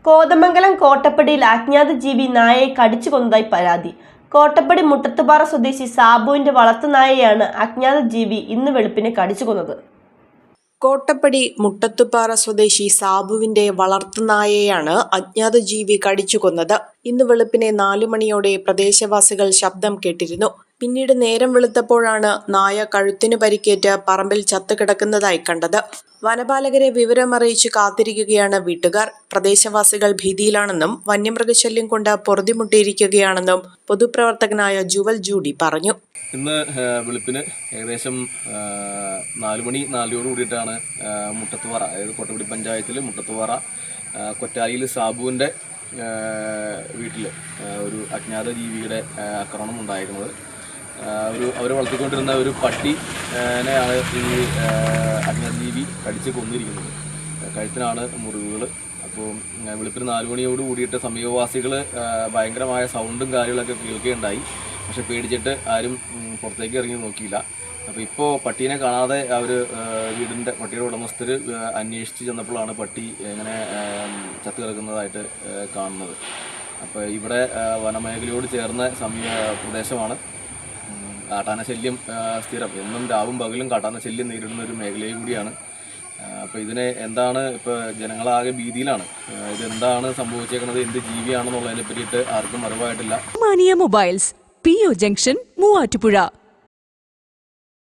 കോതമംഗലം കോട്ടപ്പടിയിൽ അജ്ഞാത ജീവി നായയെ കടിച്ചു കൊന്നതായി പരാതി. കോട്ടപ്പടി മുട്ടത്തുപാറ സ്വദേശി സാബുവിന്റെ വളർത്തുനായയെയാണ് അജ്ഞാത ജീവി ഇന്ന് വെളുപ്പിനെ കടിച്ചു കൊന്നത്. കോട്ടപ്പടി മുട്ടത്തുപാറ സ്വദേശി സാബുവിന്റെ വളർത്തുനായയെയാണ് അജ്ഞാത ജീവി കടിച്ചു കൊന്നത്. ഇന്ന് വെളുപ്പിനെ 4 മണിയോടെ പ്രദേശവാസികൾ ശബ്ദം കേട്ടിരുന്നു. പിന്നീട് നേരം വെളുത്തപ്പോഴാണ് നായ കഴുത്തിനു പരിക്കേറ്റ് പറമ്പിൽ ചത്തുകിടക്കുന്നതായി കണ്ടത്. വനപാലകരെ വിവരമറിയിച്ച് കാത്തിരിക്കുകയാണ് വീട്ടുകാർ. പ്രദേശവാസികൾ ഭീതിയിലാണെന്നും വന്യമൃഗശല്യം കൊണ്ട് പൊറുതിമുട്ടിയിരിക്കുകയാണെന്നും പൊതുപ്രവർത്തകനായ ജുവൽ ജൂഡി പറഞ്ഞു. ഇന്ന് വെളുപ്പിന് ഏകദേശം 4 മണി 4 കൂടിയിട്ടാണ് മുട്ടത്തുപാറ, അതായത് കോട്ടപ്പടി പഞ്ചായത്തിൽ മുട്ടത്തുപാറ കൊറ്റാലിയിൽ സാബുവിൻ്റെ വീട്ടിൽ ഒരു അജ്ഞാത ജീവിയുടെ ആക്രമണം ഉണ്ടായിരുന്നത്. അവർ വളർത്തിക്കൊണ്ടിരുന്ന ഒരു പട്ടിനെയാണ് ഈ അജ്ഞാത ജീവി കടിച്ച് കൊന്നിരിക്കുന്നത്. കഴുത്തിനാണ് മുറിവുകൾ. അപ്പോൾ വെളുപ്പിന് 4 മണിയോട് കൂടിയിട്ട് സമീപവാസികൾ ഭയങ്കരമായ സൗണ്ടും കാര്യങ്ങളൊക്കെ കേൾക്കുകയുണ്ടായി. പക്ഷെ പേടിച്ചിട്ട് ആരും പുറത്തേക്ക് ഇറങ്ങി നോക്കിയില്ല. അപ്പോൾ ഇപ്പോൾ പട്ടീനെ കാണാതെ അവർ പട്ടിയുടെ ഉടമസ്ഥർ അന്വേഷിച്ച് ചെന്നപ്പോഴാണ് പട്ടി ഇങ്ങനെ ചത്തു കിടക്കുന്നതായിട്ട് കാണുന്നത്. അപ്പോൾ ഇവിടെ വനമേഖലയോട് ചേർന്ന പ്രദേശമാണ്. കാട്ടാനശല്യം സ്ഥിരം, എന്നും രാവും പകലും കാട്ടാനശല്യം നേരിടുന്ന ഒരു മേഖലയും കൂടിയാണ്. അപ്പോൾ ഇതിനെ എന്താണ്, ഇപ്പോൾ ജനങ്ങളാകെ ഭീതിയിലാണ്. ഇതെന്താണ് സംഭവിച്ചേക്കുന്നത്, എന്ത് ജീവിയാണെന്നുള്ളതിനെ പറ്റിയിട്ട് ആർക്കും അറിവായിട്ടില്ല. Mobiles PO junction Muvattupuzha.